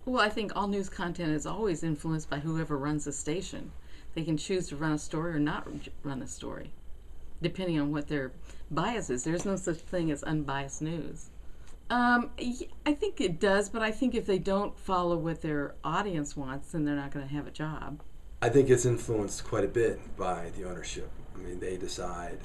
Well, I think all news content is always influenced by whoever runs the station. They can choose to run a story or not run a story, depending on what their bias is. There's no such thing as unbiased news. I think it does, but I think if they don't follow what their audience wants, then they're not going to have a job. I think it's influenced quite a bit by the ownership. I mean, they decide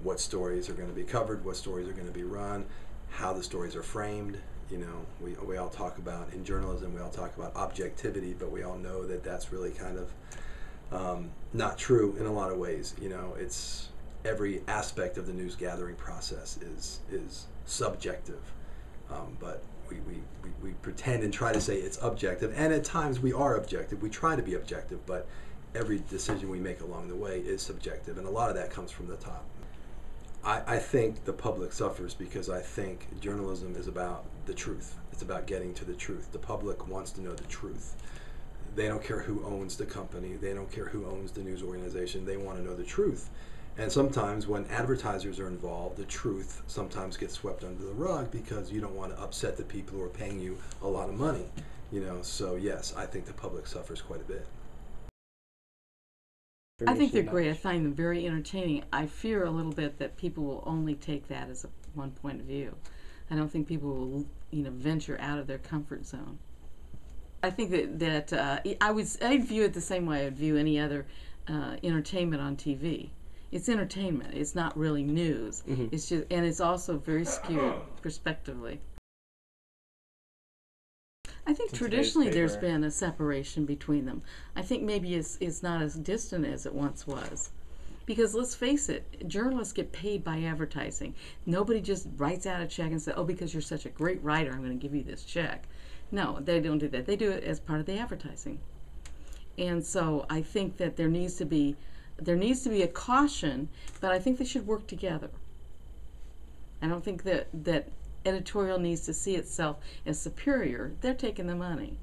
what stories are going to be covered, what stories are going to be run, how the stories are framed. You know, we all talk about, in journalism, we all talk about objectivity, but we all know that that's really kind of not true in a lot of ways. You know, it's every aspect of the news gathering process is subjective, but we pretend and try to say it's objective, and at times we are objective. We try to be objective, but every decision we make along the way is subjective, and a lot of that comes from the top. I think the public suffers because I think journalism is about the truth. It's about getting to the truth. The public wants to know the truth. They don't care who owns the company. They don't care who owns the news organization. They want to know the truth. And sometimes when advertisers are involved, the truth sometimes gets swept under the rug because you don't want to upset the people who are paying you a lot of money. You know, so yes, I think the public suffers quite a bit. I think they're great. I find them very entertaining. I fear a little bit that people will only take that as one point of view. I don't think people will, venture out of their comfort zone. I think that I'd view it the same way I would view any other entertainment on TV. It's entertainment. It's not really news. Mm-hmm. It's just, and it's also very skewed prospectively. I think traditionally there's been a separation between them. I think maybe it's not as distant as it once was. Because let's face it, journalists get paid by advertising. Nobody just writes out a check and says, oh, because you're such a great writer, I'm going to give you this check. No, they don't do that. They do it as part of the advertising. And so I think that there needs to be a caution, but I think they should work together. I don't think that editorial needs to see itself as superior. They're taking the money.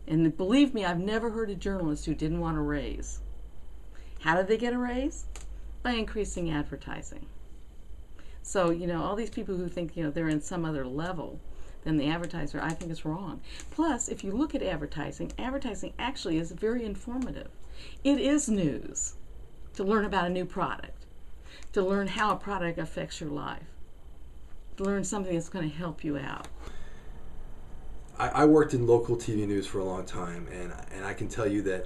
And believe me, I've never heard a journalist who didn't want a raise. How did they get a raise? By increasing advertising. So, all these people who think, they're in some other level than the advertiser, I think is wrong. Plus, if you look at advertising actually is very informative. It is news to learn about a new product, to learn how a product affects your life, to learn something that's going to help you out. I worked in local TV news for a long time, and I can tell you that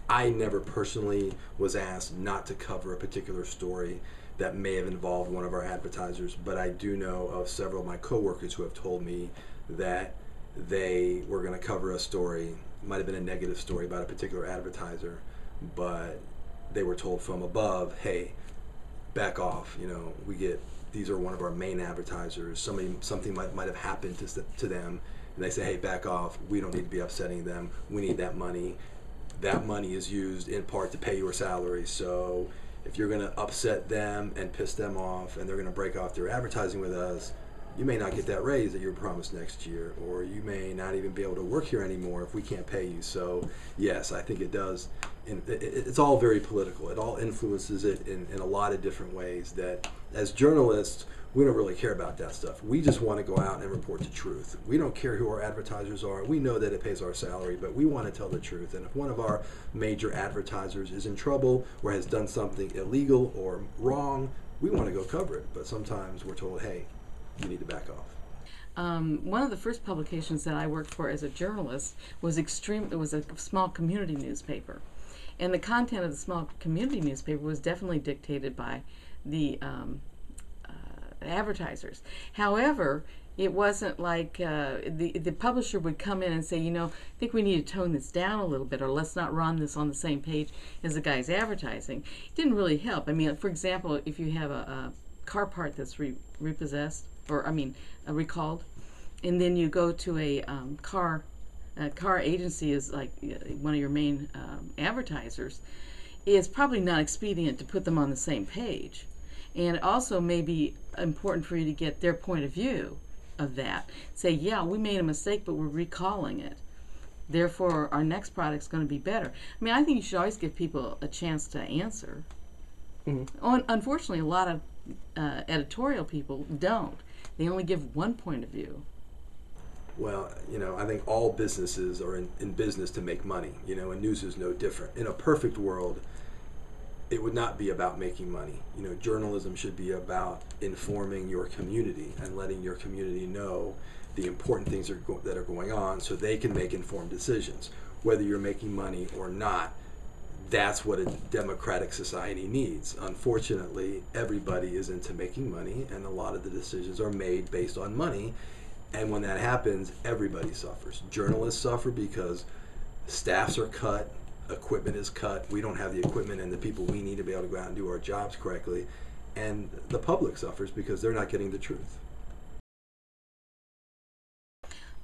I never personally was asked not to cover a particular story that may have involved one of our advertisers, but I do know of several of my coworkers who have told me that they were going to cover a story, it might have been a negative story about a particular advertiser, but they were told from above, hey, back off, these are one of our main advertisers, something might have happened to them, and they say, hey, back off, we don't need to be upsetting them, we need that money. That money is used in part to pay your salary, so if you're going to upset them and piss them off and they're going to break off their advertising with us, you may not get that raise that you're promised next year, or you may not even be able to work here anymore if we can't pay you. So yes, I think it does. It's all very political. It all influences it in a lot of different ways that as journalists, we don't really care about that stuff. We just want to go out and report the truth. We don't care who our advertisers are. We know that it pays our salary, but we want to tell the truth. And if one of our major advertisers is in trouble or has done something illegal or wrong, we want to go cover it. But sometimes we're told, hey, you need to back off. One of the first publications that I worked for as a journalist was It was a small community newspaper. And the content of the small community newspaper was definitely dictated by the advertisers. However, it wasn't like the publisher would come in and say, I think we need to tone this down a little bit, or let's not run this on the same page as the guy's advertising. It didn't really help. I mean, for example, if you have a car part that's repossessed, recalled, and then you go to a car agency is like one of your main advertisers, it's probably not expedient to put them on the same page. And it also may be important for you to get their point of view of that. Say, yeah, we made a mistake, but we're recalling it. Therefore, our next product's going to be better. I mean, I think you should always give people a chance to answer. Mm-hmm. Unfortunately, a lot of editorial people don't. They only give one point of view. Well, I think all businesses are in business to make money, and news is no different. In a perfect world, it would not be about making money. Journalism should be about informing your community and letting your community know the important things that are going on so they can make informed decisions. Whether you're making money or not, that's what a democratic society needs. Unfortunately, everybody is into making money, and a lot of the decisions are made based on money. And when that happens, everybody suffers. Journalists suffer because staffs are cut, equipment is cut. We don't have the equipment and the people we need to be able to go out and do our jobs correctly. And the public suffers because they're not getting the truth.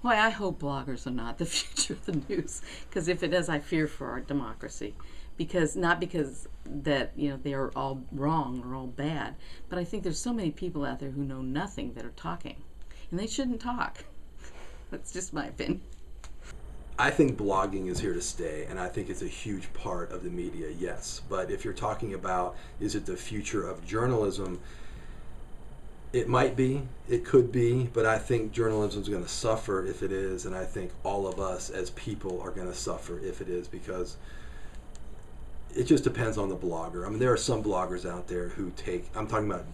Why, I hope bloggers are not the future of the news, because if it is, I fear for our democracy. Not because that they are all wrong or all bad, but I think there's so many people out there who know nothing that are talking, and they shouldn't talk. That's just my opinion. I think blogging is here to stay, and I think it's a huge part of the media, yes. But if you're talking about, is it the future of journalism, it might be, it could be, but I think journalism is going to suffer if it is, and I think all of us as people are going to suffer if it is, because it just depends on the blogger. I mean, there are some bloggers out there who I'm talking about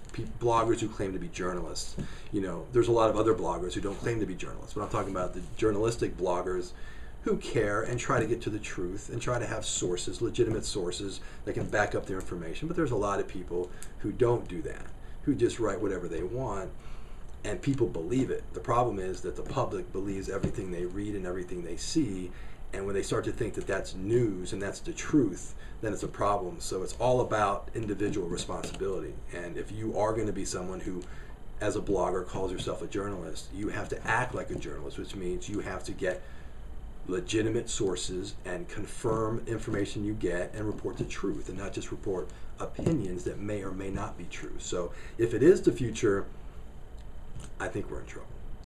bloggers who claim to be journalists. There's a lot of other bloggers who don't claim to be journalists, but I'm talking about the journalistic bloggers who care and try to get to the truth and try to have sources, legitimate sources that can back up their information. But there's a lot of people who don't do that, who just write whatever they want, and people believe it. The problem is that the public believes everything they read and everything they see, and when they start to think that that's news and that's the truth, then it's a problem. So it's all about individual responsibility. And if you are going to be someone who, as a blogger, calls yourself a journalist, you have to act like a journalist, which means you have to get legitimate sources and confirm information you get and report the truth and not just report opinions that may or may not be true. So if it is the future, I think we're in trouble.